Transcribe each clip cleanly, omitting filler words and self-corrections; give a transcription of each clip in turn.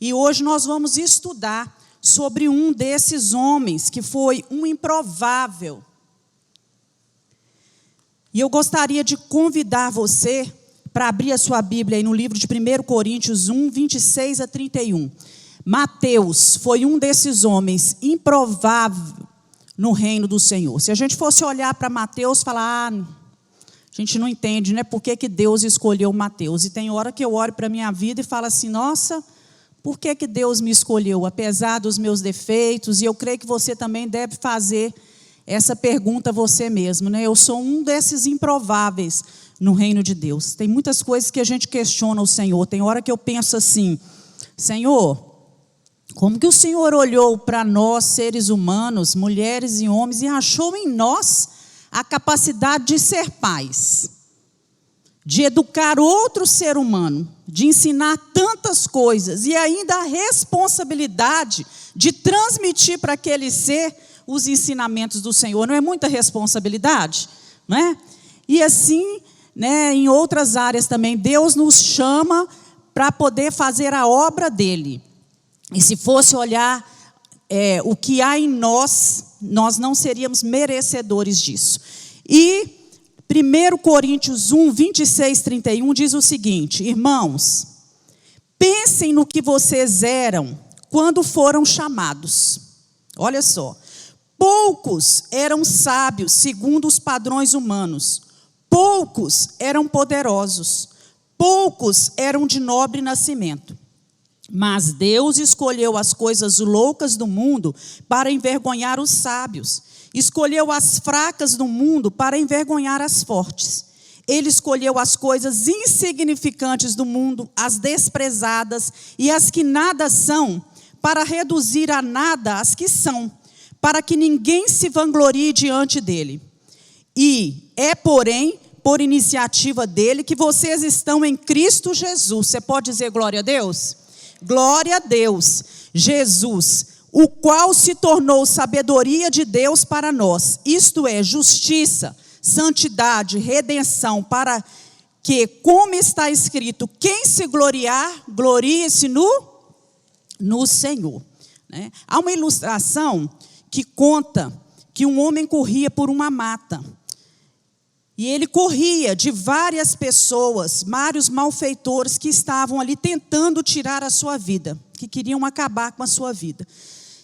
E hoje nós vamos estudar sobre um desses homens, que foi um improvável. E eu gostaria de convidar você para abrir a sua Bíblia aí no livro de 1 Coríntios 1, 26 a 31. Mateus foi um desses homens improvável no reino do Senhor. Se a gente fosse olhar para Mateus e falar, a gente não entende, né? Por que Deus escolheu Mateus? E tem hora que eu olho para a minha vida e falo assim, nossa, por que Deus me escolheu? Apesar dos meus defeitos, e eu creio que você também deve fazer essa pergunta a você mesmo, né? Eu sou um desses improváveis no reino de Deus. Tem muitas coisas que a gente questiona o Senhor. Tem hora que eu penso assim, Senhor, como que o Senhor olhou para nós, seres humanos, mulheres e homens, e achou em nós a capacidade de ser pais, de educar outro ser humano, de ensinar tantas coisas, e ainda a responsabilidade de transmitir para aquele ser os ensinamentos do Senhor? Não é muita responsabilidade? Não é? E assim, né, em outras áreas também, Deus nos chama para poder fazer a obra dele. E se fosse olhar o que há em nós, nós não seríamos merecedores disso. E 1 Coríntios 1, 26, 31 diz o seguinte, irmãos, pensem no que vocês eram quando foram chamados. Olha só, poucos eram sábios segundo os padrões humanos, poucos eram poderosos, poucos eram de nobre nascimento. Mas Deus escolheu as coisas loucas do mundo para envergonhar os sábios. Escolheu as fracas do mundo para envergonhar as fortes. Ele escolheu as coisas insignificantes do mundo, as desprezadas e as que nada são, para reduzir a nada as que são, para que ninguém se vanglorie diante dele. E é, porém, por iniciativa dele que vocês estão em Cristo Jesus. Você pode dizer glória a Deus? Glória a Deus, Jesus, o qual se tornou sabedoria de Deus para nós, isto é, justiça, santidade, redenção, para que, como está escrito, quem se gloriar, glorie-se no Senhor. Né? Há uma ilustração que conta que um homem corria por uma mata. E ele corria de várias pessoas, vários malfeitores que estavam ali tentando tirar a sua vida, que queriam acabar com a sua vida.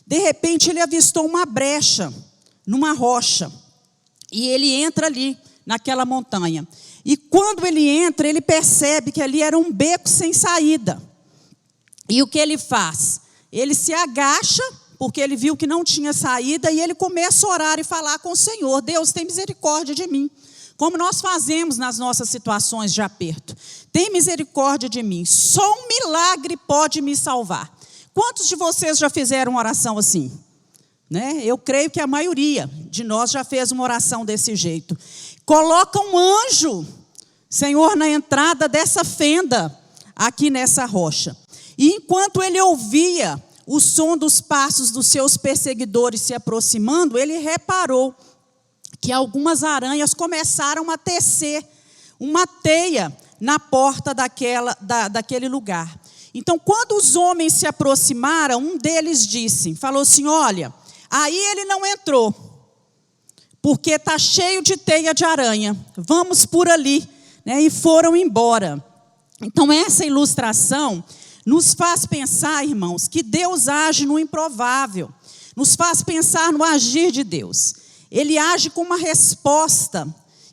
De repente ele avistou uma brecha numa rocha, e ele entra ali naquela montanha. E quando ele entra, ele percebe que ali era um beco sem saída. E o que ele faz? Ele se agacha, porque ele viu que não tinha saída, e ele começa a orar e falar com o Senhor, Deus, tem misericórdia de mim. Como nós fazemos nas nossas situações de aperto. Tem misericórdia de mim. Só um milagre pode me salvar. Quantos de vocês já fizeram uma oração assim? Né? Eu creio que a maioria de nós já fez uma oração desse jeito. Coloca um anjo, Senhor, na entrada dessa fenda, aqui nessa rocha. E enquanto ele ouvia o som dos passos dos seus perseguidores se aproximando, ele reparou que algumas aranhas começaram a tecer uma teia na porta daquele lugar. Então, quando os homens se aproximaram, um deles falou assim, olha, aí ele não entrou, porque está cheio de teia de aranha, vamos por ali, né? E foram embora. Então, essa ilustração nos faz pensar, irmãos, que Deus age no improvável, nos faz pensar no agir de Deus. Ele age com uma resposta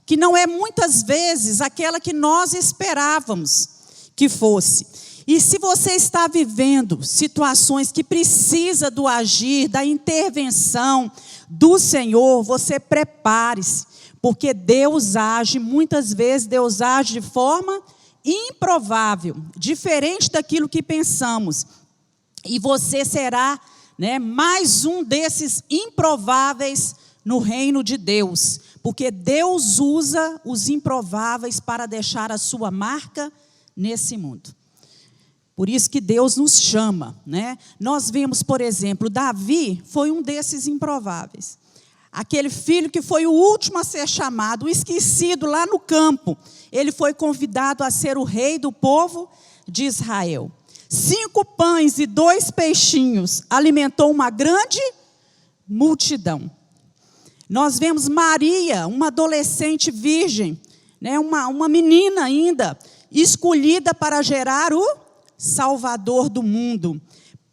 que não é muitas vezes aquela que nós esperávamos que fosse. E se você está vivendo situações que precisa do agir, da intervenção do Senhor, você prepare-se, porque Deus age, muitas vezes Deus age de forma improvável, diferente daquilo que pensamos. E você será, né, mais um desses improváveis no reino de Deus, porque Deus usa os improváveis para deixar a sua marca nesse mundo. Por isso que Deus nos chama, né? Nós vemos, por exemplo, Davi foi um desses improváveis. Aquele filho que foi o último a ser chamado, o esquecido lá no campo. Ele foi convidado a ser o rei do povo de Israel. 5 pães e 2 peixinhos alimentou uma grande multidão. Nós vemos Maria, uma adolescente virgem, né, uma menina ainda, escolhida para gerar o Salvador do mundo.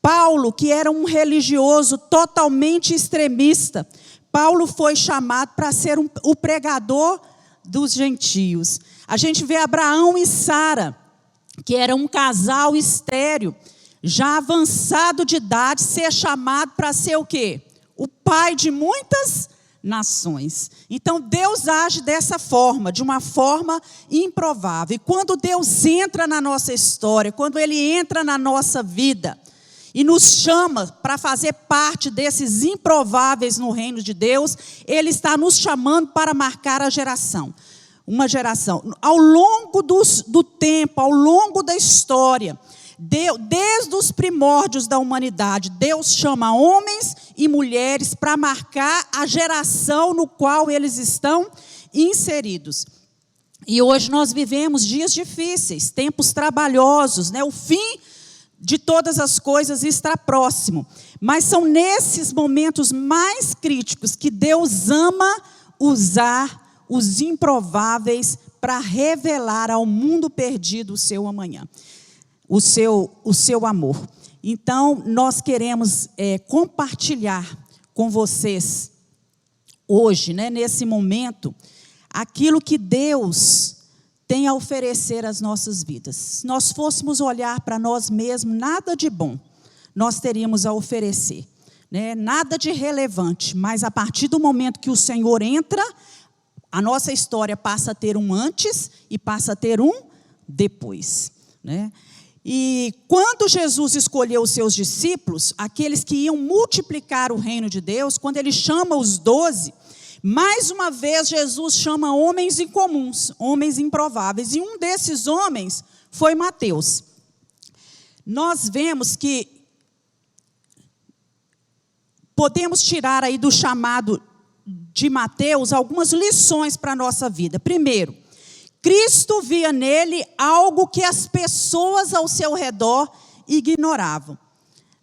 Paulo, que era um religioso totalmente extremista, Paulo foi chamado para ser o pregador dos gentios. A gente vê Abraão e Sara, que era um casal estéril, já avançado de idade, ser chamado para ser o quê? O pai de muitas nações. Então Deus age dessa forma, de uma forma improvável. E quando Deus entra na nossa história, quando Ele entra na nossa vida e nos chama para fazer parte desses improváveis no reino de Deus, Ele está nos chamando para marcar a geração. Uma geração. Ao longo do tempo, ao longo da história, desde os primórdios da humanidade, Deus chama homens e mulheres para marcar a geração no qual eles estão inseridos. E hoje nós vivemos dias difíceis, tempos trabalhosos, né? O fim de todas as coisas está próximo. Mas são nesses momentos mais críticos que Deus ama usar os improváveis para revelar ao mundo perdido o seu amanhã, o seu amor. Então, nós queremos compartilhar com vocês hoje, né, nesse momento, aquilo que Deus tem a oferecer às nossas vidas. Se nós fôssemos olhar para nós mesmos, nada de bom nós teríamos a oferecer, né? Nada de relevante, mas a partir do momento que o Senhor entra, a nossa história passa a ter um antes e passa a ter um depois, né? E quando Jesus escolheu os seus discípulos, aqueles que iam multiplicar o reino de Deus, quando Ele chama os 12, mais uma vez Jesus chama homens incomuns, homens improváveis. E um desses homens foi Mateus. Nós vemos que podemos tirar aí do chamado de Mateus algumas lições para a nossa vida. Primeiro, Cristo via nele algo que as pessoas ao seu redor ignoravam.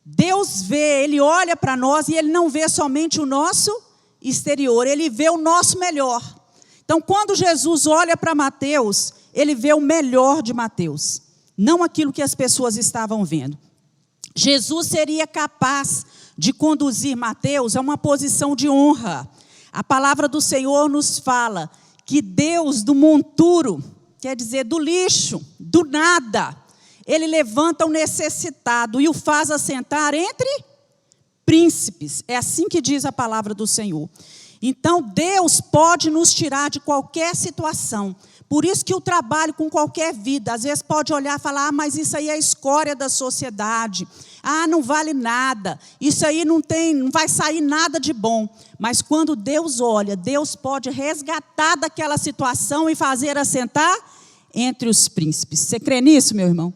Deus vê, Ele olha para nós e Ele não vê somente o nosso exterior, Ele vê o nosso melhor. Então, quando Jesus olha para Mateus, Ele vê o melhor de Mateus, não aquilo que as pessoas estavam vendo. Jesus seria capaz de conduzir Mateus a uma posição de honra. A palavra do Senhor nos fala que Deus do monturo, quer dizer do lixo, do nada, Ele levanta o necessitado e o faz assentar entre príncipes. É assim que diz a palavra do Senhor. Então Deus pode nos tirar de qualquer situação. Por isso que o trabalho com qualquer vida, às vezes pode olhar e falar, mas isso aí é a escória da sociedade. Não vale nada. Isso aí não vai sair nada de bom. Mas quando Deus olha, Deus pode resgatar daquela situação e fazer assentar entre os príncipes. Você crê nisso, meu irmão?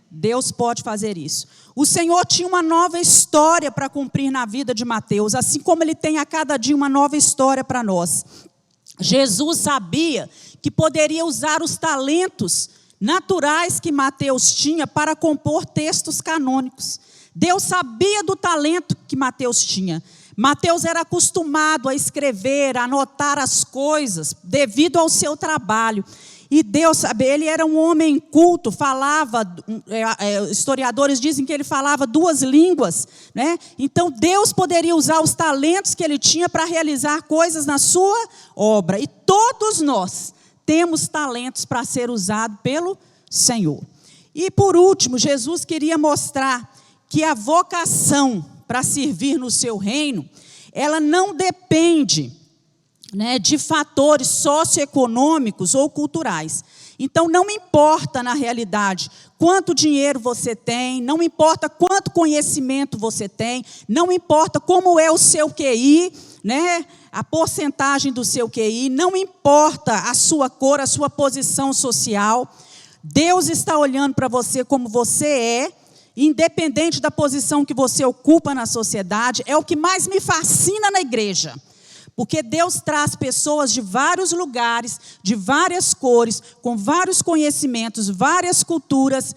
Deus pode fazer isso. O Senhor tinha uma nova história para cumprir na vida de Mateus, assim como Ele tem a cada dia uma nova história para nós. Jesus sabia que poderia usar os talentos naturais que Mateus tinha para compor textos canônicos. Deus sabia do talento que Mateus tinha. Mateus era acostumado a escrever, a anotar as coisas, devido ao seu trabalho. E Deus sabia, ele era um homem culto, falava, historiadores dizem que ele falava 2 línguas, né? Então Deus poderia usar os talentos que ele tinha para realizar coisas na sua obra. E todos nós temos talentos para ser usados pelo Senhor. E por último, Jesus queria mostrar que a vocação para servir no seu reino, ela não depende, né, de fatores socioeconômicos ou culturais. Então não importa na realidade quanto dinheiro você tem, não importa quanto conhecimento você tem, não importa como é o seu QI, né, a porcentagem do seu QI, não importa a sua cor, a sua posição social. Deus está olhando para você como você é, independente da posição que você ocupa na sociedade. É o que mais me fascina na igreja. Porque Deus traz pessoas de vários lugares, de várias cores, com vários conhecimentos, várias culturas,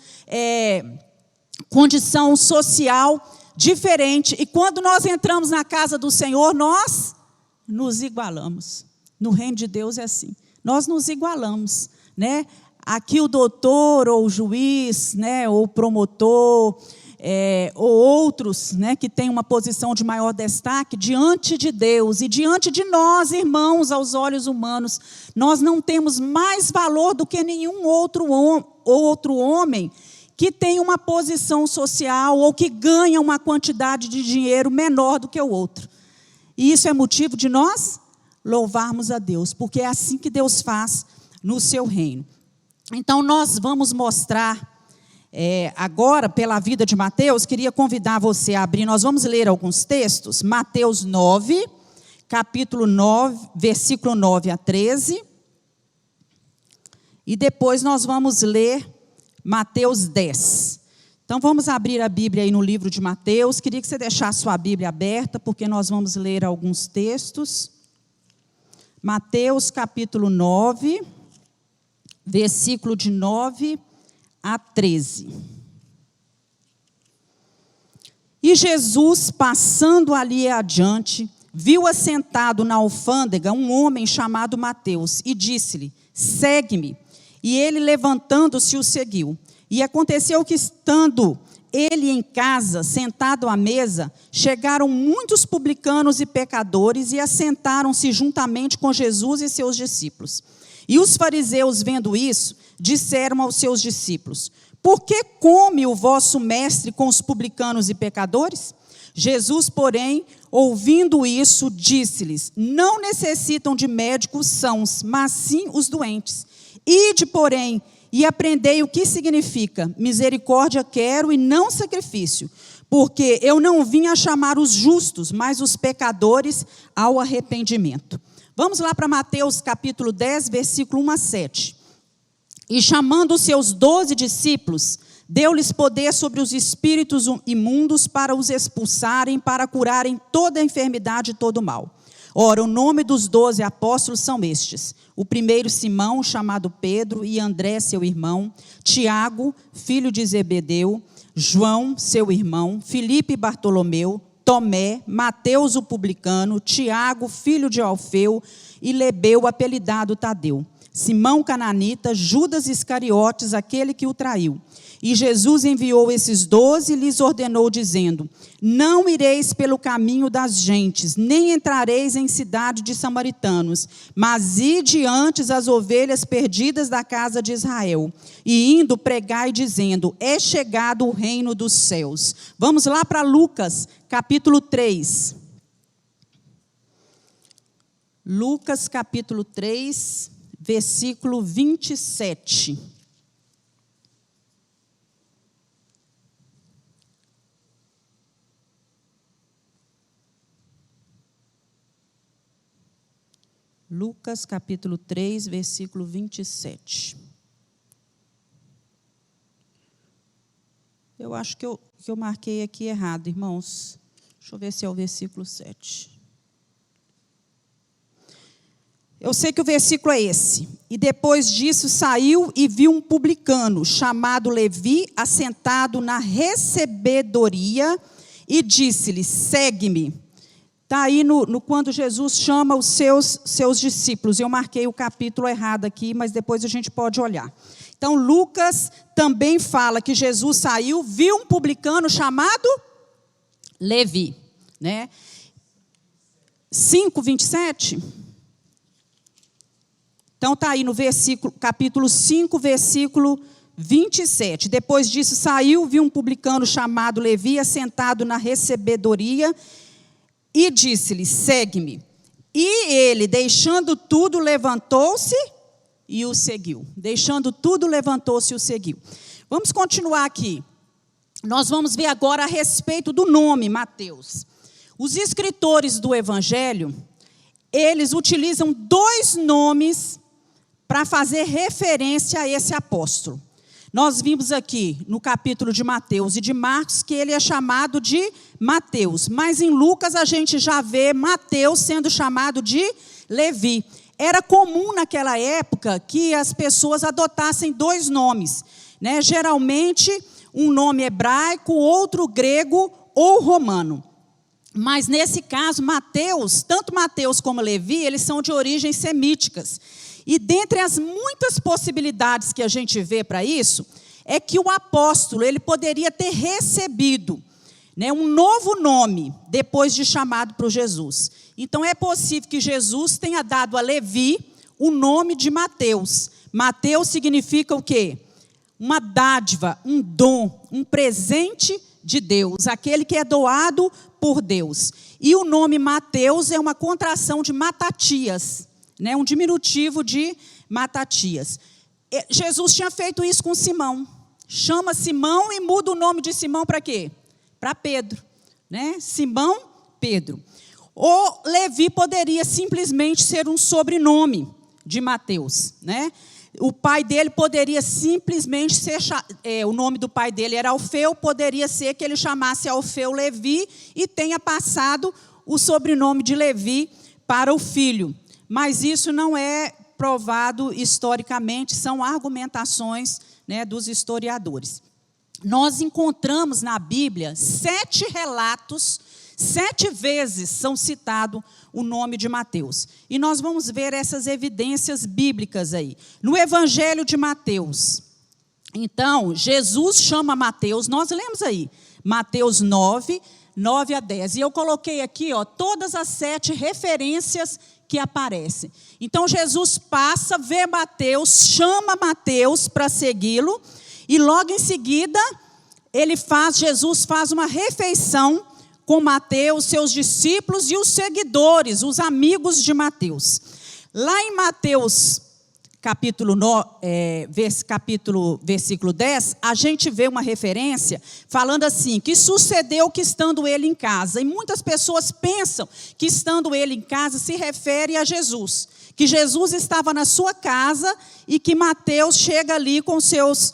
condição social diferente. E quando nós entramos na casa do Senhor, nós nos igualamos. No reino de Deus é assim. Nós nos igualamos, né? Aqui o doutor, ou o juiz, né, ou o promotor, ou outros, né, que têm uma posição de maior destaque, diante de Deus e diante de nós, irmãos, aos olhos humanos, nós não temos mais valor do que nenhum outro homem que tem uma posição social ou que ganha uma quantidade de dinheiro menor do que o outro. E isso é motivo de nós louvarmos a Deus, porque é assim que Deus faz no seu reino. Então, nós vamos mostrar agora, pela vida de Mateus, queria convidar você a abrir, nós vamos ler alguns textos, Mateus 9, capítulo 9, versículo 9 a 13, e depois nós vamos ler Mateus 10. Então, vamos abrir a Bíblia aí no livro de Mateus, queria que você deixasse sua Bíblia aberta, porque nós vamos ler alguns textos. Mateus, capítulo 9, versículo de 9 a 13. E Jesus, passando ali adiante, viu assentado na alfândega um homem chamado Mateus, e disse-lhe: segue-me. E ele, levantando-se, o seguiu. E aconteceu que, estando ele em casa, sentado à mesa, chegaram muitos publicanos e pecadores, e assentaram-se juntamente com Jesus e seus discípulos. E os fariseus, vendo isso, disseram aos seus discípulos: por que come o vosso mestre com os publicanos e pecadores? Jesus, porém, ouvindo isso, disse-lhes: não necessitam de médicos sãos, mas sim os doentes. Ide, porém, e aprendei o que significa: misericórdia quero e não sacrifício, porque eu não vim a chamar os justos, mas os pecadores ao arrependimento. Vamos lá para Mateus capítulo 10, versículo 1 a 7. E chamando os seus 12 discípulos, deu-lhes poder sobre os espíritos imundos para os expulsarem, para curarem toda a enfermidade e todo o mal. Ora, o nome dos 12 apóstolos são estes: o primeiro Simão, chamado Pedro, e André, seu irmão, Tiago, filho de Zebedeu, João, seu irmão, Filipe e Bartolomeu, Tomé, Mateus o publicano, Tiago, filho de Alfeu, e Lebeu, apelidado Tadeu, Simão cananita, Judas Iscariotes, aquele que o traiu. E Jesus enviou esses 12 e lhes ordenou, dizendo: não ireis pelo caminho das gentes, nem entrareis em cidade de samaritanos, mas ide antes as ovelhas perdidas da casa de Israel. E indo, pregai, dizendo: é chegado o reino dos céus. Vamos lá para Lucas, capítulo 3. Lucas, capítulo 3, versículo 27. Lucas, capítulo 3, versículo 27. Eu acho que eu marquei aqui errado, irmãos. Deixa eu ver se é o versículo 7. Eu sei que o versículo é esse. E depois disso saiu e viu um publicano, chamado Levi, assentado na recebedoria, e disse-lhe: segue-me. Está aí quando Jesus chama os seus discípulos. Eu marquei o capítulo errado aqui, mas depois a gente pode olhar. Então, Lucas também fala que Jesus saiu, viu um publicano chamado Levi. Né? 5, 27. Então, está aí no capítulo 5, versículo 27. Depois disso, saiu, viu um publicano chamado Levi, assentado na recebedoria, e disse-lhe: segue-me. E ele, deixando tudo, levantou-se e o seguiu. Deixando tudo, levantou-se e o seguiu. Vamos continuar aqui. Nós vamos ver agora a respeito do nome Mateus. Os escritores do Evangelho, eles utilizam 2 nomes para fazer referência a esse apóstolo. Nós vimos aqui no capítulo de Mateus e de Marcos que ele é chamado de Mateus, mas em Lucas a gente já vê Mateus sendo chamado de Levi. Era comum naquela época que as pessoas adotassem 2 nomes, né? Geralmente um nome hebraico, outro grego ou romano. Mas nesse caso, Mateus, tanto Mateus como Levi, eles são de origens semíticas. E dentre as muitas possibilidades que a gente vê para isso, é que o apóstolo ele poderia ter recebido, né, um novo nome depois de chamado por Jesus. Então é possível que Jesus tenha dado a Levi o nome de Mateus. Mateus significa o quê? Uma dádiva, um dom, um presente de Deus, aquele que é doado por Deus. E o nome Mateus é uma contração de Matatias, né, um diminutivo de Matatias. Jesus tinha feito isso com Simão. Chama Simão e muda o nome de Simão para quê? Para Pedro, né? Simão, Pedro. Ou Levi poderia simplesmente ser um sobrenome de Mateus, né? O pai dele poderia simplesmente ser, o nome do pai dele era Alfeu, poderia ser que ele chamasse Alfeu Levi e tenha passado o sobrenome de Levi para o filho. Mas isso não é provado historicamente, são argumentações, né, dos historiadores. Nós encontramos na Bíblia 7 relatos, 7 vezes são citado o nome de Mateus. E nós vamos ver essas evidências bíblicas aí. No Evangelho de Mateus, então, Jesus chama Mateus, nós lemos aí, Mateus 9, 9 a 10. E eu coloquei aqui, todas as 7 referências que aparecem. Então, Jesus passa, vê Mateus, chama Mateus para segui-lo, e logo em seguida, Jesus faz uma refeição com Mateus, seus discípulos e os seguidores, os amigos de Mateus. Lá em Mateus, versículo 10, a gente vê uma referência falando assim, que sucedeu que estando ele em casa. E muitas pessoas pensam que estando ele em casa se refere a Jesus. Que Jesus estava na sua casa e que Mateus chega ali com seus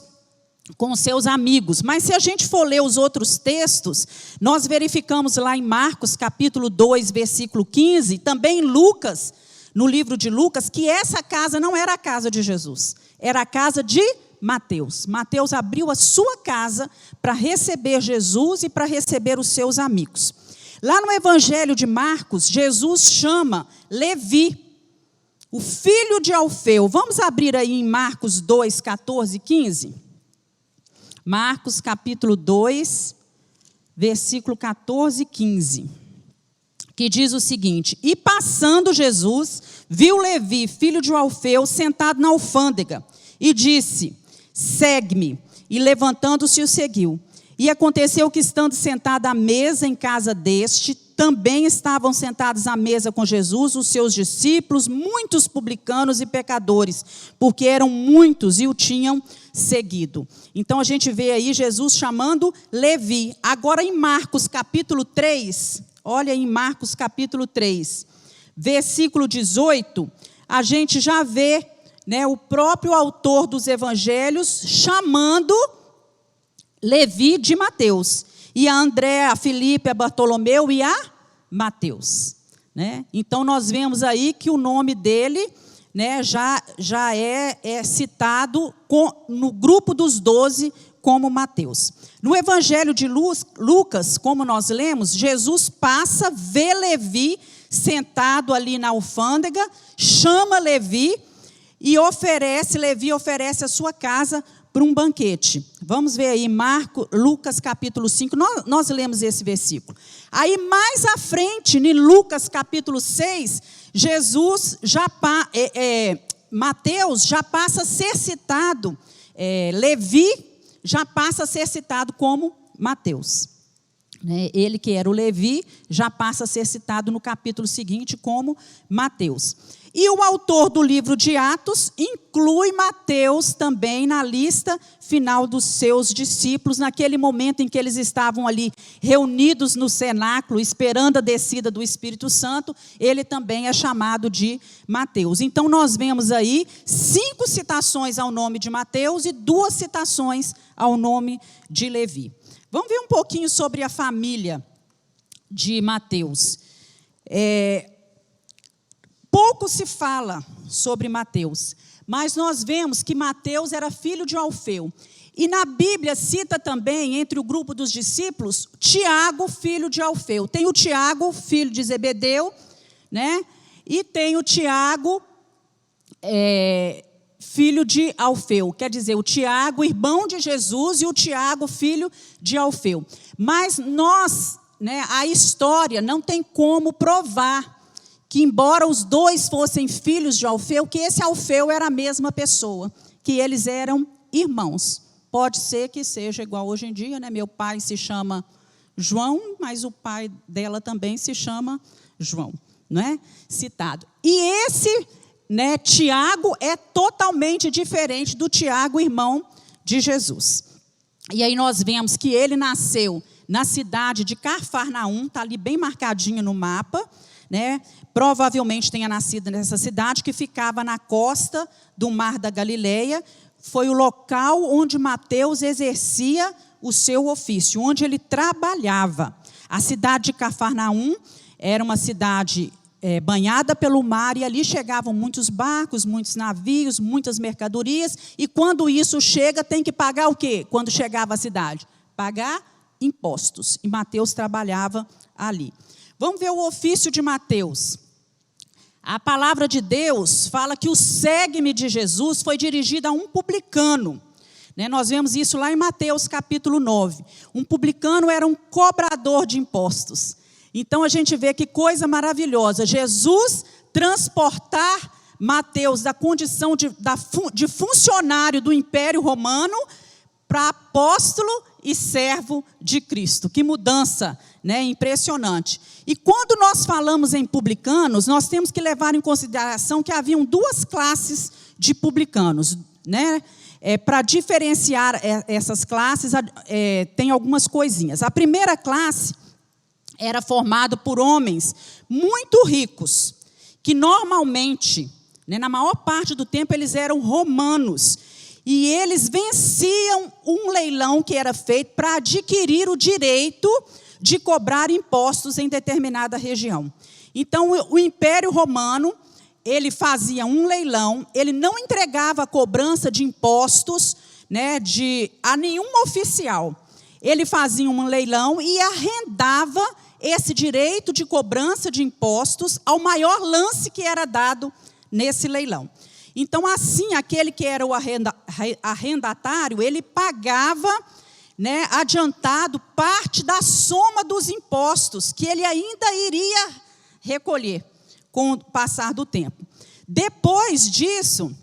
amigos. Mas se a gente for ler os outros textos, nós verificamos lá em Marcos, capítulo 2, versículo 15, também em Lucas, no livro de Lucas, que essa casa não era a casa de Jesus, era a casa de Mateus. Mateus abriu a sua casa para receber Jesus e para receber os seus amigos. Lá no Evangelho de Marcos, Jesus chama Levi, o filho de Alfeu. Vamos abrir aí em Marcos 2, 14 e 15? Marcos capítulo 2, versículo 14 e 15. Que diz o seguinte: E passando Jesus, viu Levi, filho de Alfeu, sentado na alfândega, e disse, segue-me. E levantando-se o seguiu. E aconteceu que, estando sentado à mesa em casa deste, também estavam sentados à mesa com Jesus, os seus discípulos, muitos publicanos e pecadores, porque eram muitos e o tinham seguido. Então a gente vê aí Jesus chamando Levi. Agora em Marcos capítulo 3... Olha em Marcos capítulo 3, versículo 18, a gente já vê, né, o próprio autor dos evangelhos chamando Levi de Mateus. E a André, a Filipe, a Bartolomeu e a Mateus. Né? Então nós vemos aí que o nome dele, né, já é citado no grupo dos 12 como Mateus. No Evangelho de Lucas, como nós lemos, Jesus passa, vê Levi sentado ali na alfândega, chama Levi e Levi oferece a sua casa para um banquete. Vamos ver aí, Lucas capítulo 5, nós lemos esse versículo. Aí mais à frente, em Lucas capítulo 6, Mateus já passa a ser citado, Levi já passa a ser citado como Mateus. Ele que era o Levi, já passa a ser citado no capítulo seguinte como Mateus. E o autor do livro de Atos inclui Mateus também na lista final dos seus discípulos, naquele momento em que eles estavam ali reunidos no cenáculo, esperando a descida do Espírito Santo, ele também é chamado de Mateus. Então nós vemos aí 5 citações ao nome de Mateus e 2 citações ao nome de Levi. Vamos ver um pouquinho sobre a família de Mateus. Pouco se fala sobre Mateus, Mas nós vemos que Mateus era filho de Alfeu. E na Bíblia cita também, entre o grupo dos discípulos, Tiago, filho de Alfeu. Tem o Tiago, filho de Zebedeu, né? E tem o Tiago, filho de Alfeu. Quer dizer, o Tiago, irmão de Jesus, e o Tiago, filho de Alfeu. Mas nós, né, a história não tem como provar que, embora os dois fossem filhos de Alfeu, que esse Alfeu era a mesma pessoa, que eles eram irmãos. Pode ser que seja igual hoje em dia, né? Meu pai se chama João, mas o pai dela também se chama João, não é? Citado. E esse, né, Tiago é totalmente diferente do Tiago, irmão de Jesus. E aí nós vemos que ele nasceu na cidade de Cafarnaum, está ali bem marcadinho no mapa, né? Provavelmente tenha nascido nessa cidade, que ficava na costa do Mar da Galileia. Foi o local onde Mateus exercia o seu ofício, onde ele trabalhava. A cidade de Cafarnaum era uma cidade banhada pelo mar, e ali chegavam muitos barcos, muitos navios, muitas mercadorias, e quando isso chega, tem que pagar o quê? Quando chegava à cidade? Pagar impostos. E Mateus trabalhava ali. Vamos ver o ofício de Mateus. A palavra de Deus fala que o segue-me de Jesus foi dirigido a um publicano. Né? Nós vemos isso lá em Mateus capítulo 9. Um publicano era um cobrador de impostos. Então a gente vê que coisa maravilhosa. Jesus transportar Mateus da condição de funcionário do Império Romano para apóstolo e servo de Cristo. Que mudança, né? Impressionante. E quando nós falamos em publicanos, nós temos que levar em consideração que haviam duas classes de publicanos, né? Para diferenciar essas classes, tem algumas coisinhas. A primeira classe era formada por homens muito ricos, que normalmente, né, na maior parte do tempo, eles eram romanos. E eles venciam um leilão que era feito para adquirir o direito de cobrar impostos em determinada região. Então, o Império Romano, ele fazia um leilão, ele não entregava a cobrança de impostos, né, a nenhum oficial. Ele fazia um leilão e arrendava esse direito de cobrança de impostos ao maior lance que era dado nesse leilão. Então, assim, aquele que era o arrendatário, ele pagava, né, adiantado parte da soma dos impostos que ele ainda iria recolher com o passar do tempo. Depois disso,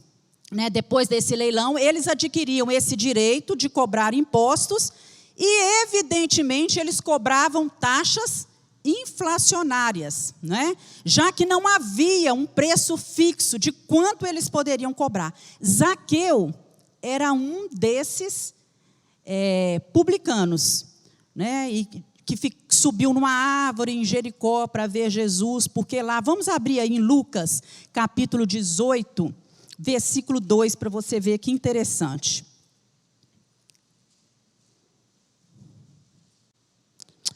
né, depois desse leilão, eles adquiriam esse direito de cobrar impostos e, evidentemente, eles cobravam taxas inflacionárias, né? Já que não havia um preço fixo de quanto eles poderiam cobrar. Zaqueu era um desses publicanos, né? E que subiu numa árvore em Jericó para ver Jesus, porque lá, vamos abrir aí em Lucas, capítulo 18, versículo 2, para você ver que interessante.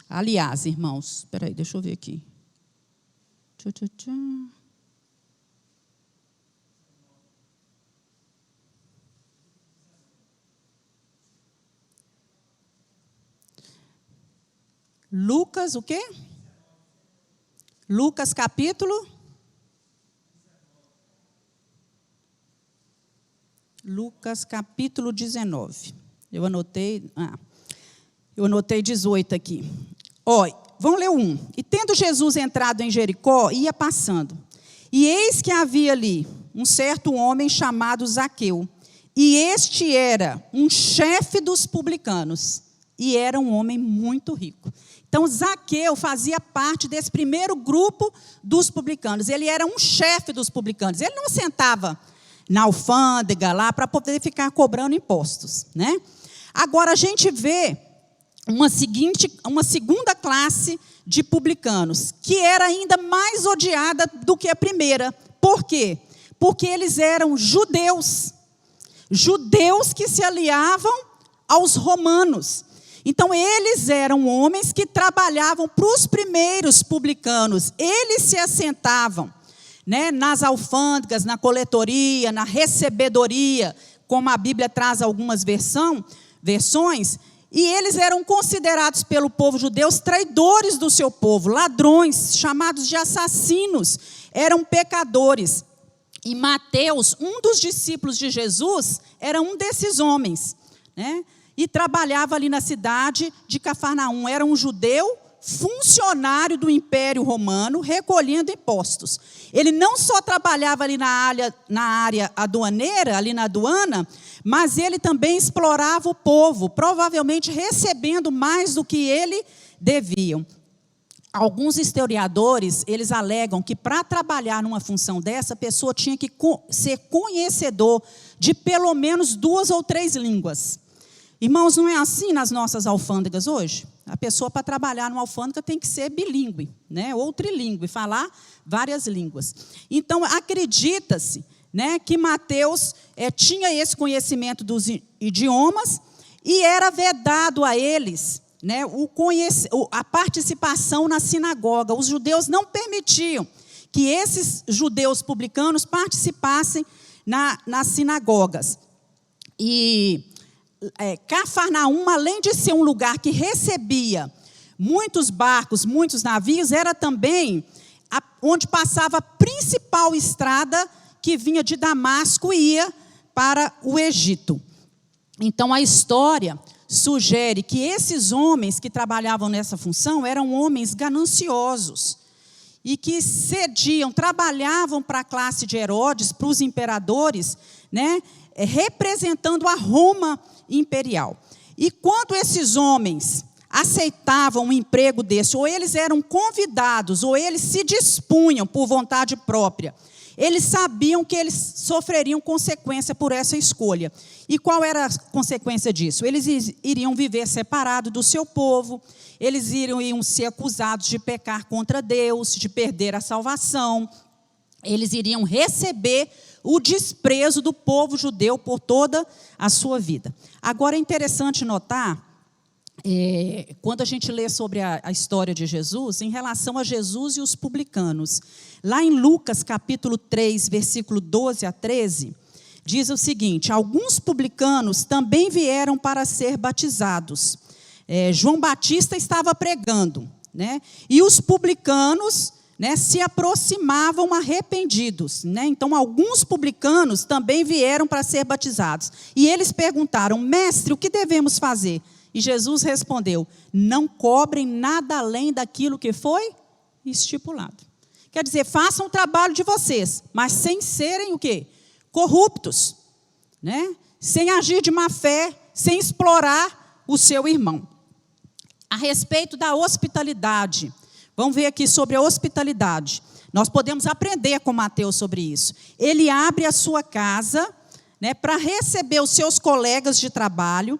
Aliás, irmãos, espera aí, deixa eu ver aqui. Lucas, o quê? Lucas, capítulo? Lucas, capítulo 19. Eu anotei 18 aqui. Vamos ler o 1. E tendo Jesus entrado em Jericó, ia passando. E eis que havia ali um certo homem chamado Zaqueu. E este era um chefe dos publicanos. E era um homem muito rico. Então, Zaqueu fazia parte desse primeiro grupo dos publicanos. Ele era um chefe dos publicanos. Ele não sentava na alfândega lá para poder ficar cobrando impostos, né? Agora, a gente vê uma segunda classe de publicanos, que era ainda mais odiada do que a primeira. Por quê? Porque eles eram judeus. Judeus que se aliavam aos romanos. Então, eles eram homens que trabalhavam para os primeiros publicanos. Eles se assentavam né, nas alfândegas, na coletoria, na recebedoria, como a Bíblia traz algumas versões, e eles eram considerados pelo povo judeu traidores do seu povo, ladrões, chamados de assassinos, eram pecadores. E Mateus, um dos discípulos de Jesus, era um desses homens, né? E trabalhava ali na cidade de Cafarnaum. Era um judeu, funcionário do Império Romano, recolhendo impostos. Ele não só trabalhava ali na área aduaneira, ali na aduana, mas ele também explorava o povo, provavelmente recebendo mais do que ele deviam. Alguns historiadores, eles alegam que para trabalhar numa função dessa, a pessoa tinha que ser conhecedor de pelo menos 2 ou 3 línguas. Irmãos, não é assim nas nossas alfândegas hoje? A pessoa, para trabalhar numa alfândega, tem que ser bilíngue, né? Ou trilíngue, falar várias línguas. Então, acredita-se, né, que Mateus tinha esse conhecimento dos idiomas e era vedado a eles, né, a participação na sinagoga. Os judeus não permitiam que esses judeus publicanos participassem nas sinagogas. E Cafarnaum, além de ser um lugar que recebia muitos barcos, muitos navios, era também onde passava a principal estrada que vinha de Damasco e ia para o Egito. Então, a história sugere que esses homens que trabalhavam nessa função eram homens gananciosos e que cediam, trabalhavam para a classe de Herodes, para os imperadores, né, representando a Roma imperial. E quando esses homens aceitavam um emprego desse, ou eles eram convidados, ou eles se dispunham por vontade própria, eles sabiam que eles sofreriam consequência por essa escolha. E qual era a consequência disso? Eles iriam viver separados do seu povo, eles iriam ser acusados de pecar contra Deus, de perder a salvação, eles iriam receber o desprezo do povo judeu por toda a sua vida. Agora, é interessante notar, quando a gente lê sobre a história de Jesus, em relação a Jesus e os publicanos, lá em Lucas, capítulo 3, versículo 12 a 13, diz o seguinte: alguns publicanos também vieram para ser batizados. João Batista estava pregando, né? E os publicanos, né, se aproximavam arrependidos, né? Então, alguns publicanos também vieram para ser batizados. E eles perguntaram: mestre, o que devemos fazer? E Jesus respondeu: não cobrem nada além daquilo que foi estipulado. Quer dizer, façam o trabalho de vocês, mas sem serem o quê? Corruptos, né? Sem agir de má fé, sem explorar o seu irmão. A respeito da hospitalidade, vamos ver aqui sobre a hospitalidade. Nós podemos aprender com Mateus sobre isso. Ele abre a sua casa, né, para receber os seus colegas de trabalho,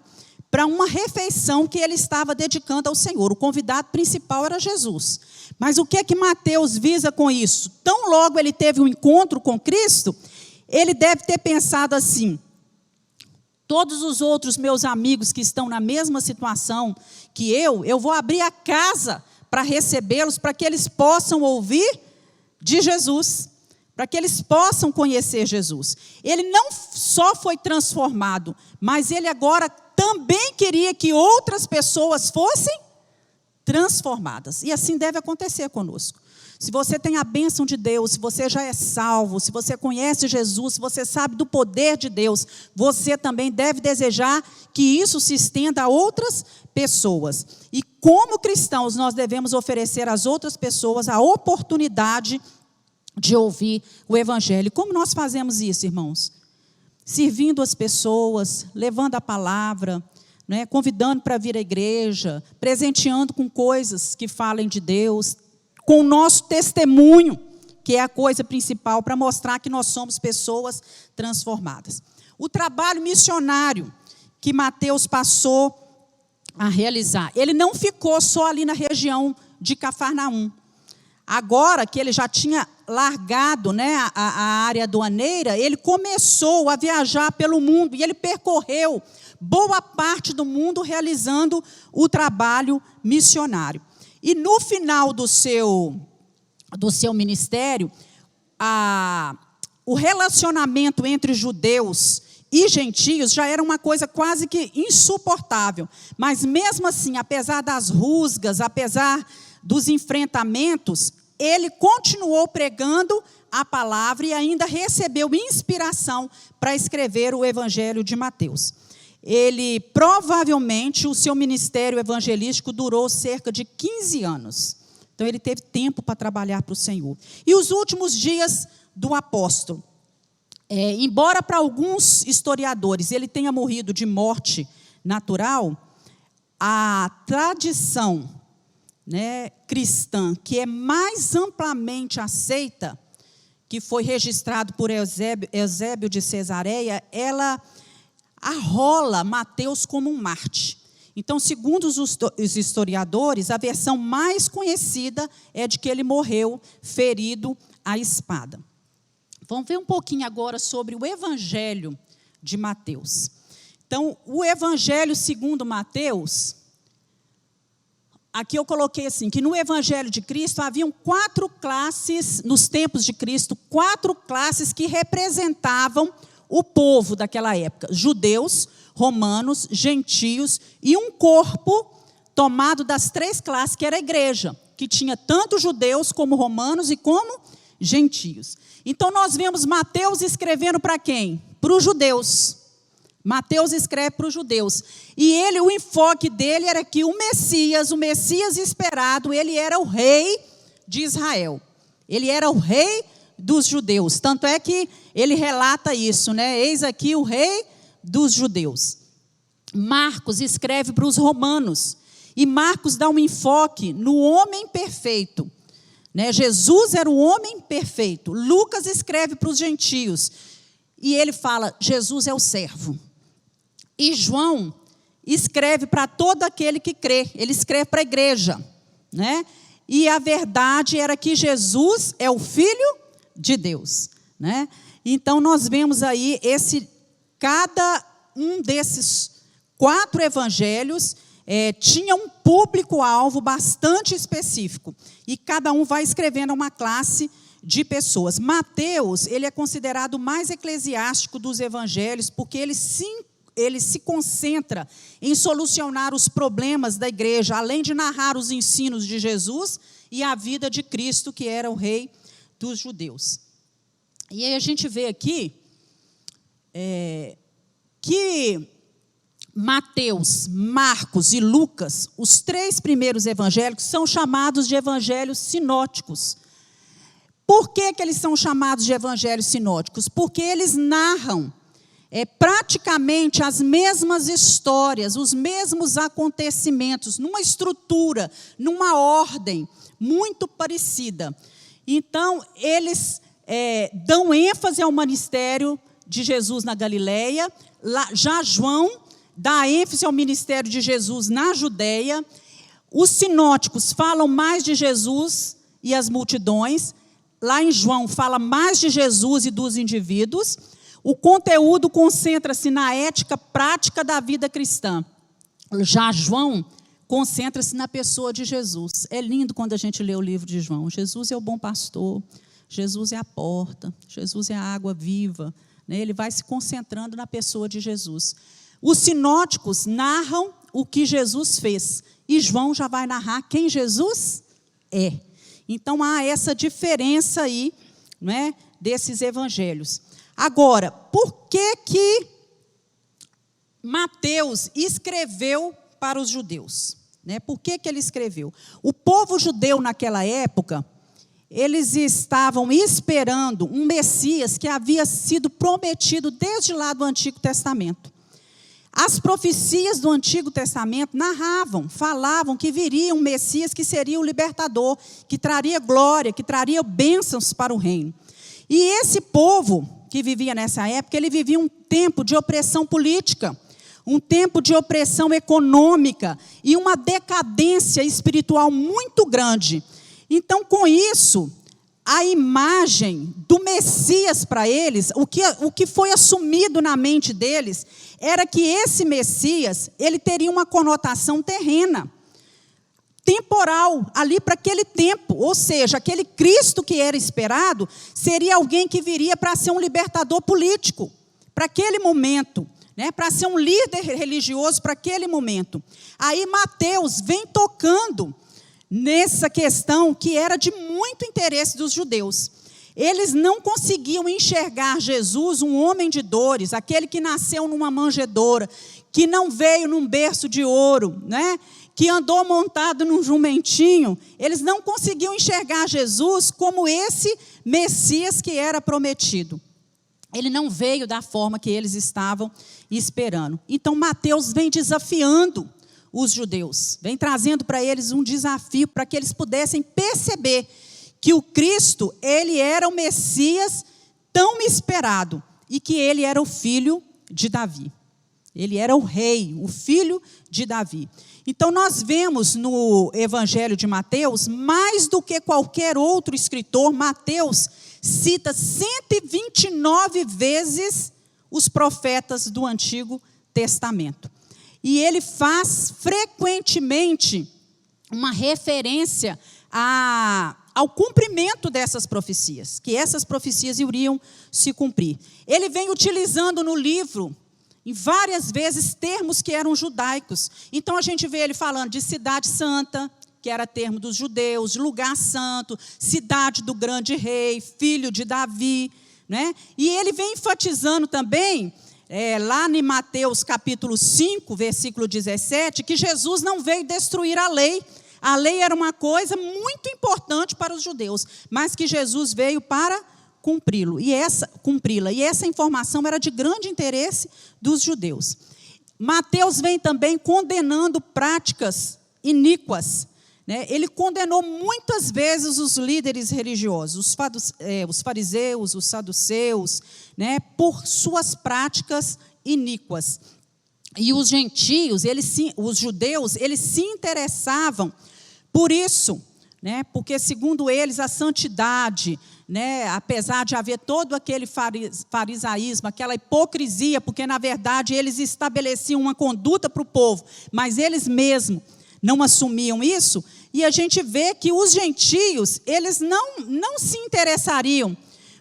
para uma refeição que ele estava dedicando ao Senhor. O convidado principal era Jesus. Mas o que é que Mateus visa com isso? Tão logo ele teve um encontro com Cristo, ele deve ter pensado assim: todos os outros meus amigos que estão na mesma situação que eu vou abrir a casa para recebê-los, para que eles possam ouvir de Jesus, para que eles possam conhecer Jesus. Ele não só foi transformado, mas ele agora também queria que outras pessoas fossem transformadas. E assim deve acontecer conosco. Se você tem a bênção de Deus, se você já é salvo, se você conhece Jesus, se você sabe do poder de Deus, você também deve desejar que isso se estenda a outras pessoas. E como cristãos, nós devemos oferecer às outras pessoas a oportunidade de ouvir o Evangelho. Como nós fazemos isso, irmãos? Servindo as pessoas, levando a palavra, né, convidando para vir à igreja, presenteando com coisas que falem de Deus, com o nosso testemunho, que é a coisa principal para mostrar que nós somos pessoas transformadas. O trabalho missionário que Mateus passou a realizar, ele não ficou só ali na região de Cafarnaum. Agora que ele já tinha largado, né, a área aduaneira, ele começou a viajar pelo mundo e ele percorreu boa parte do mundo realizando o trabalho missionário. E no final do seu ministério, o relacionamento entre judeus e gentios já era uma coisa quase que insuportável. Mas mesmo assim, apesar das rusgas, apesar dos enfrentamentos, ele continuou pregando a palavra e ainda recebeu inspiração para escrever o Evangelho de Mateus. Ele, provavelmente, o seu ministério evangelístico durou cerca de 15 anos. Então, ele teve tempo para trabalhar para o Senhor. E os últimos dias do apóstolo. Embora para alguns historiadores ele tenha morrido de morte natural, a tradição, né, cristã, que é mais amplamente aceita, que foi registrado por Eusébio de Cesareia, ela arrola Mateus como um Marte. Então, segundo os historiadores, a versão mais conhecida é de que ele morreu ferido à espada. Vamos ver um pouquinho agora sobre o Evangelho de Mateus. Então, o Evangelho segundo Mateus, aqui eu coloquei assim, que no Evangelho de Cristo haviam 4 classes, nos tempos de Cristo, 4 classes que representavam o povo daquela época: judeus, romanos, gentios e um corpo tomado das 3 classes, que era a igreja, que tinha tanto judeus como romanos e como gentios. Então, nós vemos Mateus escrevendo para quem? Para os judeus. Mateus escreve para os judeus. E o enfoque dele era que o Messias esperado, ele era o rei de Israel. Ele era o rei dos judeus. Tanto é que ele relata isso, né? Eis aqui o rei dos judeus. Marcos escreve para os romanos. E Marcos dá um enfoque no homem perfeito. Né? Jesus era o homem perfeito. Lucas escreve para os gentios. E ele fala, Jesus é o servo. E João escreve para todo aquele que crê. Ele escreve para a igreja. Né? E a verdade era que Jesus é o Filho de Deus. Né? Então, nós vemos aí cada um desses 4 evangelhos tinha um público-alvo bastante específico. E cada um vai escrevendo uma classe de pessoas. Mateus, ele é considerado o mais eclesiástico dos evangelhos, porque ele se concentra em solucionar os problemas da igreja, além de narrar os ensinos de Jesus e a vida de Cristo, que era o rei dos judeus. E aí a gente vê aqui que Mateus, Marcos e Lucas, os 3 primeiros evangélicos, são chamados de evangelhos sinóticos. Por que eles são chamados de evangelhos sinóticos? Porque eles narram praticamente as mesmas histórias, os mesmos acontecimentos, numa estrutura, numa ordem muito parecida. Então, eles dão ênfase ao ministério de Jesus na Galileia. Já João dá ênfase ao ministério de Jesus na Judeia. Os sinóticos falam mais de Jesus e as multidões. Lá em João fala mais de Jesus e dos indivíduos. O conteúdo concentra-se na ética prática da vida cristã. Já João concentra-se na pessoa de Jesus. É lindo quando a gente lê o livro de João. Jesus é o bom pastor, Jesus é a porta, Jesus é a água viva. Né? Ele vai se concentrando na pessoa de Jesus. Os sinóticos narram o que Jesus fez. E João já vai narrar quem Jesus é. Então, há essa diferença aí, né, desses evangelhos. Agora, por que Mateus escreveu para os judeus? Né? Por que ele escreveu? O povo judeu, naquela época, eles estavam esperando um Messias que havia sido prometido desde lá do Antigo Testamento. As profecias do Antigo Testamento falavam que viria um Messias que seria o libertador, que traria glória, que traria bênçãos para o reino. E esse povo que vivia nessa época, ele vivia um tempo de opressão política, um tempo de opressão econômica e uma decadência espiritual muito grande. Então, com isso, a imagem do Messias para eles, o que foi assumido na mente deles, era que esse Messias, ele teria uma conotação terrena. temporal, ali para aquele tempo. Ou seja, aquele Cristo que era esperado seria alguém que viria para ser um libertador político, para aquele momento, né? Para ser um líder religioso para aquele momento. Aí Mateus vem tocando nessa questão que era de muito interesse dos judeus. Eles não conseguiam enxergar Jesus, um homem de dores, aquele que nasceu numa manjedoura, que não veio num berço de ouro, né? Que andou montado num jumentinho. Eles não conseguiam enxergar Jesus como esse Messias que era prometido. Ele não veio da forma que eles estavam esperando. Então, Mateus vem desafiando os judeus, vem trazendo para eles um desafio para que eles pudessem perceber que o Cristo, ele era o Messias tão esperado e que ele era o filho de Davi. Ele era o rei, o filho de Davi. Então, nós vemos no Evangelho de Mateus, mais do que qualquer outro escritor, Mateus cita 129 vezes os profetas do Antigo Testamento. E ele faz frequentemente uma referência ao cumprimento dessas profecias, que essas profecias iriam se cumprir. Ele vem utilizando no livro, em várias vezes, termos que eram judaicos. Então, a gente vê ele falando de cidade santa, que era termo dos judeus, lugar santo, cidade do grande rei, filho de Davi, né? E ele vem enfatizando também, lá em Mateus capítulo 5, versículo 17, que Jesus não veio destruir a lei. A lei era uma coisa muito importante para os judeus, mas que Jesus veio para cumpri-la. E essa informação era de grande interesse dos judeus. Mateus vem também condenando práticas iníquas, né? Ele condenou muitas vezes os líderes religiosos, os fariseus, os saduceus, né? Por suas práticas iníquas. E os gentios, os judeus, eles se interessavam por isso, né? Porque, segundo eles, a santidade, né, apesar de haver todo aquele farisaísmo, aquela hipocrisia, porque, na verdade, eles estabeleciam uma conduta para o povo, mas eles mesmos não assumiam isso, e a gente vê que os gentios, eles não se interessariam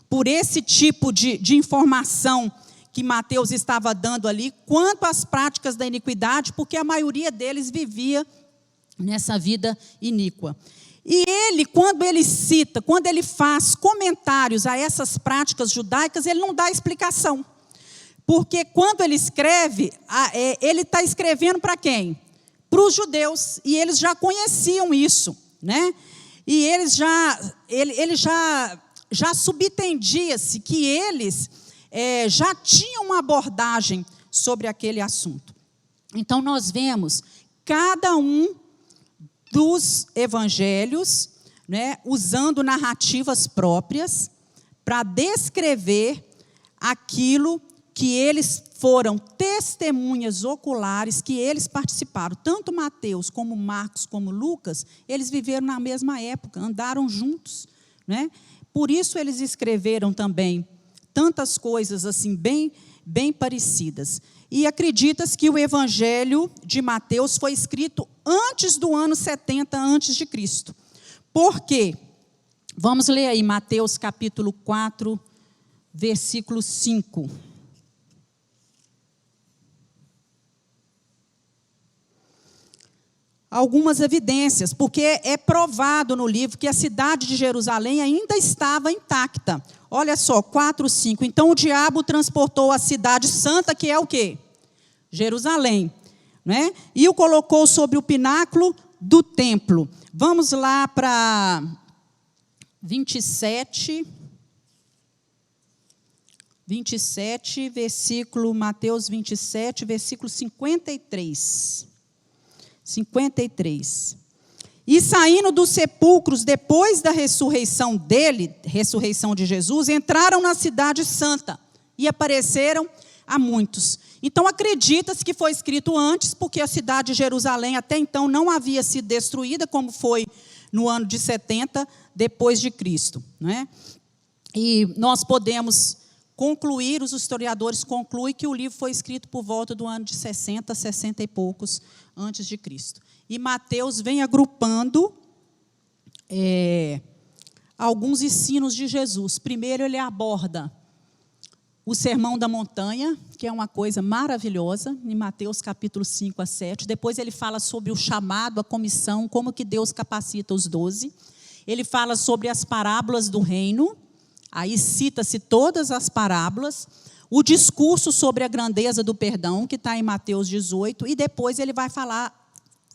por esse tipo de informação que Mateus estava dando ali, quanto às práticas da iniquidade, porque a maioria deles vivia nessa vida iníqua. E ele, quando ele faz comentários a essas práticas judaicas, ele não dá explicação. Porque quando ele escreve, ele está escrevendo para quem? Para os judeus. E eles já conheciam isso, né? E eles já subtendia-se que eles já tinham uma abordagem sobre aquele assunto. Então, nós vemos cada um dos evangelhos, né, usando narrativas próprias para descrever aquilo que eles foram testemunhas oculares, que eles participaram. Tanto Mateus, como Marcos, como Lucas, eles viveram na mesma época, andaram juntos, né? Por isso eles escreveram também tantas coisas assim, bem parecidas. E acredita-se que o Evangelho de Mateus foi escrito antes do ano 70 a.C. Por quê? Vamos ler aí Mateus capítulo 4, versículo 5. Algumas evidências, porque é provado no livro que a cidade de Jerusalém ainda estava intacta. Olha só, 4, 5. Então o diabo transportou a cidade santa, que é o quê? Jerusalém, né? E o colocou sobre o pináculo do templo. Vamos lá para 27, versículo, Mateus 27, versículo 53. 53. E saindo dos sepulcros, depois da ressurreição de Jesus, entraram na cidade santa e apareceram a muitos. Então, acredita-se que foi escrito antes, porque a cidade de Jerusalém até então não havia sido destruída, como foi no ano de 70 depois de Cristo, né? E nós podemos concluir, os historiadores concluem que o livro foi escrito por volta do ano de 60, 60 e poucos antes de Cristo. E Mateus vem agrupando alguns ensinos de Jesus. Primeiro, ele aborda o Sermão da Montanha, que é uma coisa maravilhosa, em Mateus capítulo 5 a 7. Depois ele fala sobre o chamado, a comissão, como que Deus capacita os 12. Ele fala sobre as parábolas do reino, aí cita-se todas as parábolas, o discurso sobre a grandeza do perdão, que está em Mateus 18, e depois ele vai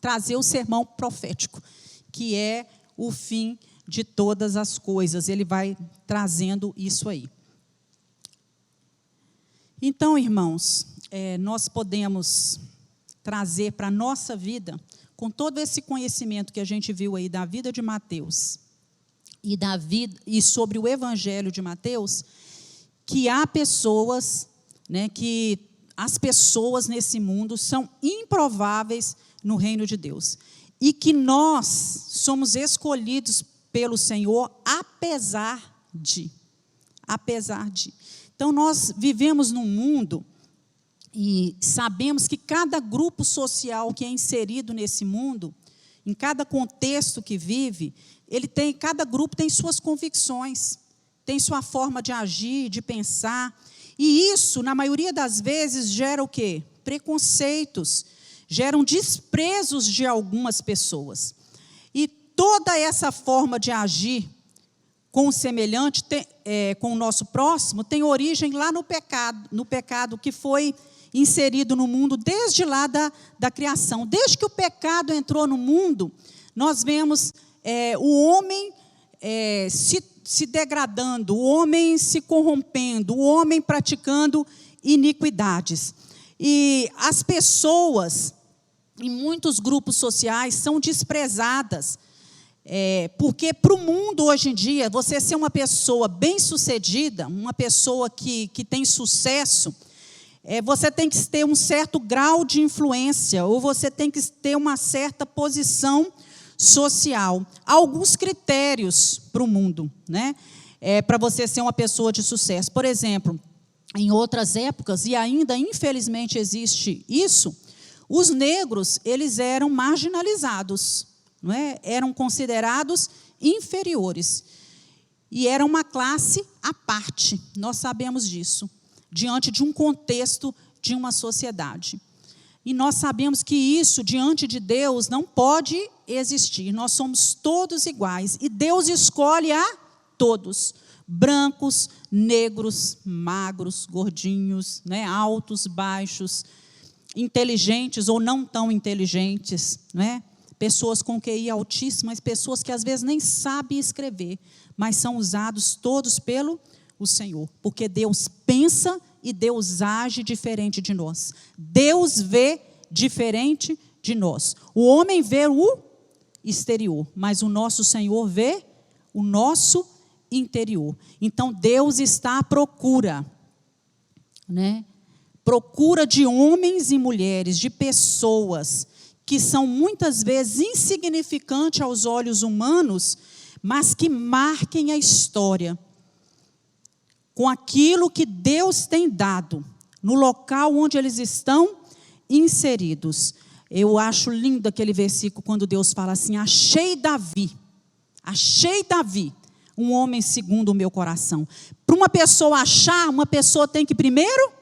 trazer o sermão profético, que é o fim de todas as coisas. Ele vai trazendo isso aí. Então, irmãos, nós podemos trazer para a nossa vida, com todo esse conhecimento que a gente viu aí da vida de Mateus e sobre o Evangelho de Mateus, que há pessoas, que as pessoas nesse mundo são improváveis no reino de Deus. E que nós somos escolhidos pelo Senhor, apesar de. Então, nós vivemos num mundo e sabemos que cada grupo social que é inserido nesse mundo, em cada contexto que vive, cada grupo tem suas convicções, tem sua forma de agir, de pensar. E isso, na maioria das vezes, gera o quê? Preconceitos, geram desprezos de algumas pessoas. E toda essa forma de agir com o semelhante, com o nosso próximo, tem origem lá no pecado que foi inserido no mundo desde lá da criação. Desde que o pecado entrou no mundo, nós vemos o homem se degradando, o homem se corrompendo, o homem praticando iniquidades. E as pessoas, em muitos grupos sociais, são desprezadas. Porque para o mundo hoje em dia, você ser uma pessoa bem-sucedida, uma pessoa que tem sucesso, você tem que ter um certo grau de influência, ou você tem que ter uma certa posição social. Há alguns critérios para o mundo, para você ser uma pessoa de sucesso. Por exemplo, em outras épocas, e ainda infelizmente existe isso, os negros eles eram marginalizados. Eram considerados inferiores. E era uma classe à parte, nós sabemos disso, diante de um contexto de uma sociedade. E nós sabemos que isso, diante de Deus, não pode existir. Nós somos todos iguais. E Deus escolhe a todos. Brancos, negros, magros, gordinhos, altos, baixos, inteligentes ou não tão inteligentes, pessoas com QI altíssimo, mas pessoas que às vezes nem sabem escrever, mas são usados todos pelo Senhor, porque Deus pensa e Deus age diferente de nós. Deus vê diferente de nós. O homem vê o exterior, mas o nosso Senhor vê o nosso interior. Então, Deus está à procura, procura de homens e mulheres, de pessoas que são muitas vezes insignificantes aos olhos humanos, mas que marquem a história com aquilo que Deus tem dado, no local onde eles estão inseridos. Eu acho lindo aquele versículo quando Deus fala assim: achei Davi, um homem segundo o meu coração. Para uma pessoa achar, uma pessoa tem que primeiro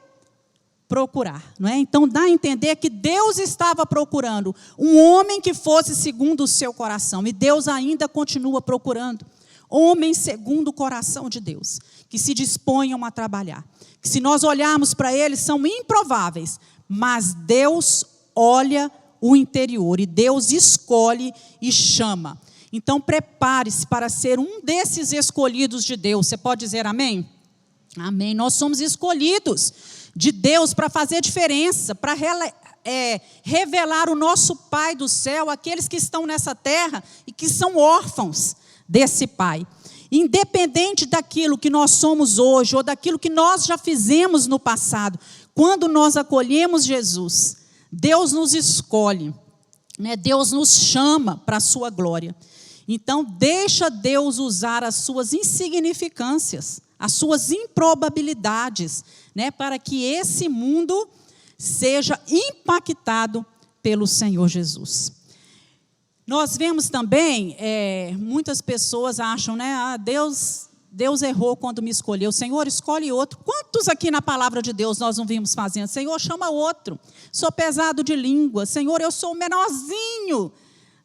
procurar, Então dá a entender que Deus estava procurando um homem que fosse segundo o seu coração, e Deus ainda continua procurando homens segundo o coração de Deus, que se disponham a trabalhar, que se nós olharmos para eles são improváveis, mas Deus olha o interior e Deus escolhe e chama. Então prepare-se para ser um desses escolhidos de Deus. Você pode dizer amém? Amém. Nós somos escolhidos de Deus para fazer diferença, para revelar o nosso Pai do céu, aqueles que estão nessa terra e que são órfãos desse Pai. Independente daquilo que nós somos hoje, ou daquilo que nós já fizemos no passado, quando nós acolhemos Jesus, Deus nos escolhe, Deus nos chama para a sua glória. Então, deixa Deus usar as suas insignificâncias, as suas improbabilidades, né, para que esse mundo seja impactado pelo Senhor Jesus. Nós vemos também, muitas pessoas acham, né, Deus errou quando me escolheu. Senhor, escolhe outro. Quantos aqui na palavra de Deus nós não vimos fazendo? Senhor, chama outro. Sou pesado de língua. Senhor, eu sou o menorzinho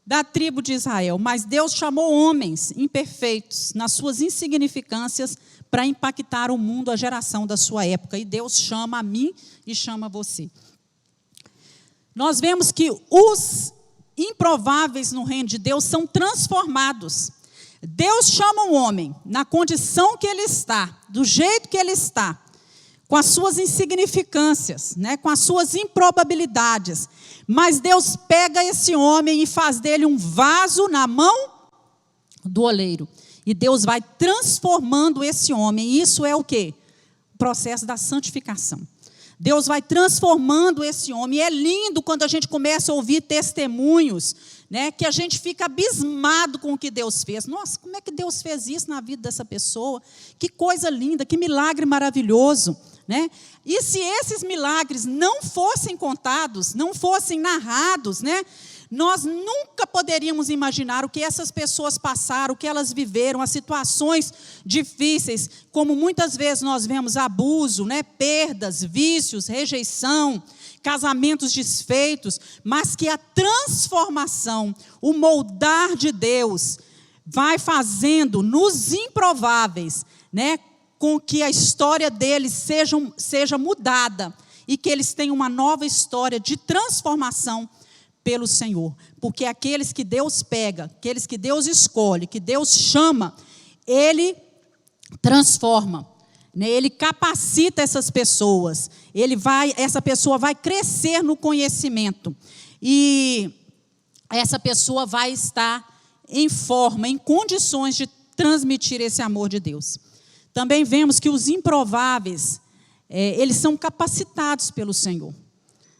da tribo de Israel. Mas Deus chamou homens imperfeitos, nas suas insignificâncias, para impactar o mundo, a geração da sua época. E Deus chama a mim e chama você. Nós vemos que os improváveis no reino de Deus são transformados. Deus chama um homem na condição que ele está, do jeito que ele está, com as suas insignificâncias, né, com as suas improbabilidades. Mas Deus pega esse homem e faz dele um vaso na mão do oleiro. E Deus vai transformando esse homem. Isso é o quê? O processo da santificação. Deus vai transformando esse homem. E é lindo quando a gente começa a ouvir testemunhos, né, que a gente fica abismado com o que Deus fez. Nossa, como é que Deus fez isso na vida dessa pessoa? Que coisa linda, que milagre maravilhoso, né? E se esses milagres não fossem contados, não fossem narrados, né, nós nunca poderíamos imaginar o que essas pessoas passaram, o que elas viveram, as situações difíceis, como muitas vezes nós vemos abuso, né, perdas, vícios, rejeição, casamentos desfeitos, mas que a transformação, o moldar de Deus, vai fazendo nos improváveis, né, com que a história deles seja mudada e que eles tenham uma nova história de transformação pelo Senhor. Porque aqueles que Deus pega, aqueles que Deus escolhe, que Deus chama, Ele transforma, né? Ele capacita essas pessoas. Essa pessoa vai crescer no conhecimento. E essa pessoa vai estar em forma, em condições de transmitir esse amor de Deus. Também vemos que os improváveis, eles são capacitados pelo Senhor.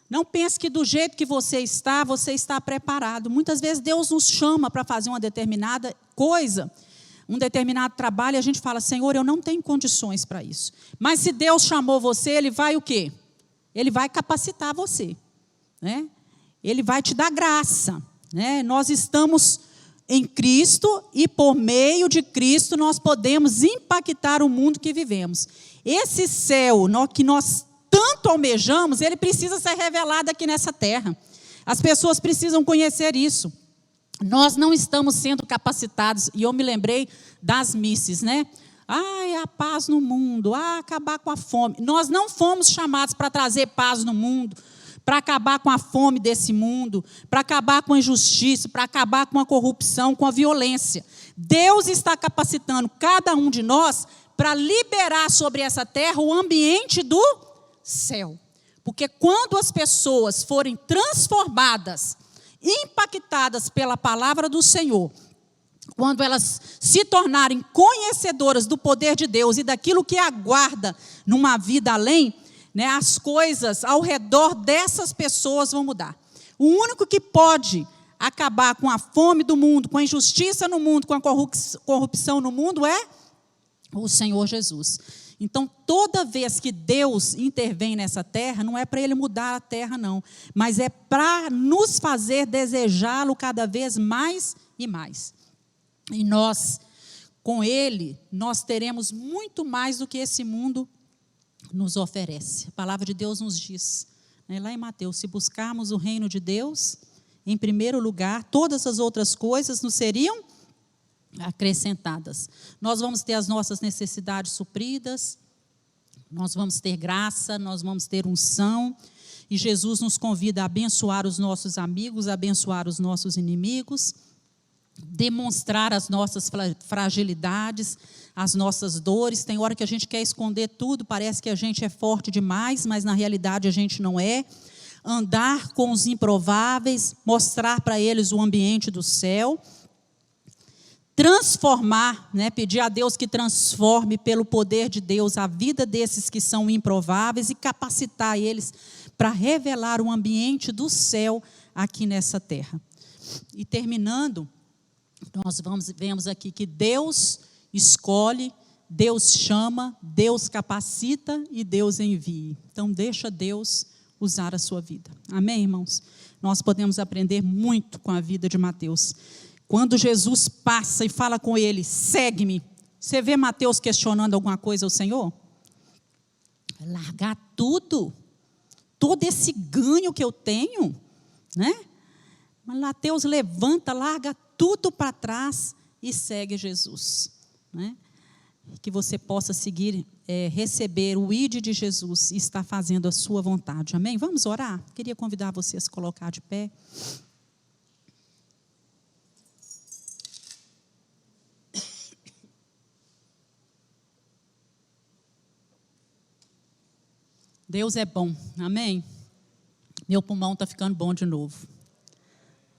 Não pense que do jeito que você está preparado. Muitas vezes Deus nos chama para fazer uma determinada coisa, um determinado trabalho, e a gente fala, Senhor, eu não tenho condições para isso. Mas se Deus chamou você, Ele vai o quê? Ele vai capacitar você, né? Ele vai te dar graça, né? Nós estamos em Cristo e por meio de Cristo nós podemos impactar o mundo que vivemos. Esse céu que nós tanto almejamos, ele precisa ser revelado aqui nessa terra. As pessoas precisam conhecer isso. Nós não estamos sendo capacitados, e eu me lembrei das misses, né? A paz no mundo, acabar com a fome. Nós não fomos chamados para trazer paz no mundo, para acabar com a fome desse mundo, para acabar com a injustiça, para acabar com a corrupção, com a violência. Deus está capacitando cada um de nós para liberar sobre essa terra o ambiente do céu. Porque quando as pessoas forem transformadas, impactadas pela palavra do Senhor, quando elas se tornarem conhecedoras do poder de Deus e daquilo que aguarda numa vida além, né, as coisas ao redor dessas pessoas vão mudar. O único que pode acabar com a fome do mundo, com a injustiça no mundo, com a corrupção no mundo é o Senhor Jesus. Então, toda vez que Deus intervém nessa terra, não é para Ele mudar a terra, não, mas é para nos fazer desejá-lo cada vez mais e mais. E nós, com Ele, nós teremos muito mais do que esse mundo nos oferece. A palavra de Deus nos diz, né, lá em Mateus, se buscarmos o reino de Deus, em primeiro lugar, todas as outras coisas nos seriam acrescentadas. Nós vamos ter as nossas necessidades supridas, nós vamos ter graça, nós vamos ter unção, e Jesus nos convida a abençoar os nossos amigos, a abençoar os nossos inimigos, demonstrar as nossas fragilidades, as nossas dores. Tem hora que a gente quer esconder tudo, parece que a gente é forte demais, mas na realidade a gente não é. Andar com os improváveis, mostrar para eles o ambiente do céu, transformar, né, pedir a Deus que transforme pelo poder de Deus a vida desses que são improváveis e capacitar eles para revelar o ambiente do céu aqui nessa terra. E terminando, nós vemos aqui que Deus escolhe Deus chama, Deus capacita e Deus envia. Então, deixa Deus usar a sua vida. Amém, irmãos? Nós podemos aprender muito com a vida de Mateus. Quando Jesus passa e fala com ele, segue-me. Você vê Mateus questionando alguma coisa ao Senhor? Largar tudo, todo esse ganho que eu tenho, né? Mas Mateus levanta, larga tudo para trás e segue Jesus, né? Que você possa seguir, receber o ID de Jesus e estar fazendo a sua vontade, amém? Vamos orar? Queria convidar você a se colocar de pé. Deus é bom, amém? Meu pulmão está ficando bom de novo.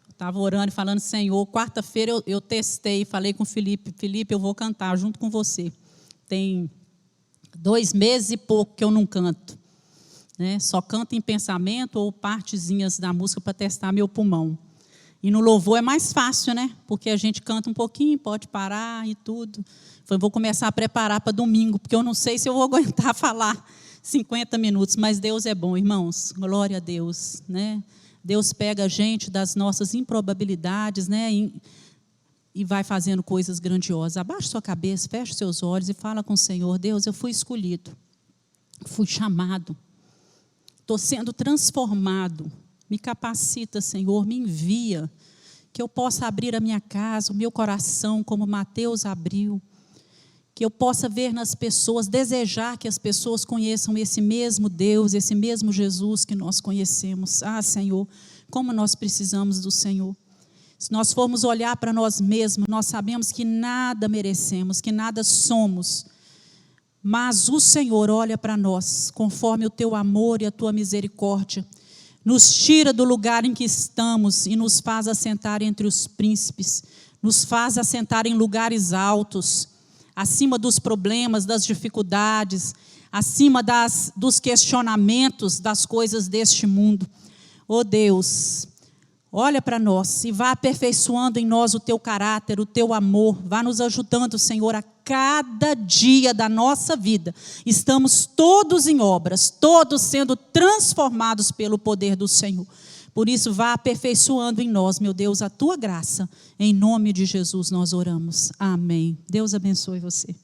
Estava orando e falando, Senhor, quarta-feira eu testei, falei com o Felipe, eu vou cantar junto com você. Tem 2 meses e pouco que eu não canto, né? Só canto em pensamento ou partezinhas da música para testar meu pulmão. E no louvor é mais fácil, né? Porque a gente canta um pouquinho, pode parar e tudo. Vou começar a preparar para domingo, porque eu não sei se eu vou aguentar falar 50 minutos, mas Deus é bom, irmãos, glória a Deus, né? Deus pega a gente das nossas improbabilidades, né? E vai fazendo coisas grandiosas. Abaixe sua cabeça, feche seus olhos e fala com o Senhor, Deus, eu fui escolhido, fui chamado, estou sendo transformado, me capacita, Senhor, me envia, que eu possa abrir a minha casa, o meu coração, como Mateus abriu, que eu possa ver nas pessoas, desejar que as pessoas conheçam esse mesmo Deus, esse mesmo Jesus que nós conhecemos. Ah, Senhor, como nós precisamos do Senhor. Se nós formos olhar para nós mesmos, nós sabemos que nada merecemos, que nada somos. Mas o Senhor olha para nós, conforme o teu amor e a tua misericórdia, nos tira do lugar em que estamos e nos faz assentar entre os príncipes, nos faz assentar em lugares altos, acima dos problemas, das dificuldades, acima dos questionamentos das coisas deste mundo. Oh Deus, olha para nós e vá aperfeiçoando em nós o teu caráter, o teu amor, vá nos ajudando, Senhor, a cada dia da nossa vida. Estamos todos em obras, todos sendo transformados pelo poder do Senhor. Por isso, vá aperfeiçoando em nós, meu Deus, a tua graça. Em nome de Jesus nós oramos. Amém. Deus abençoe você.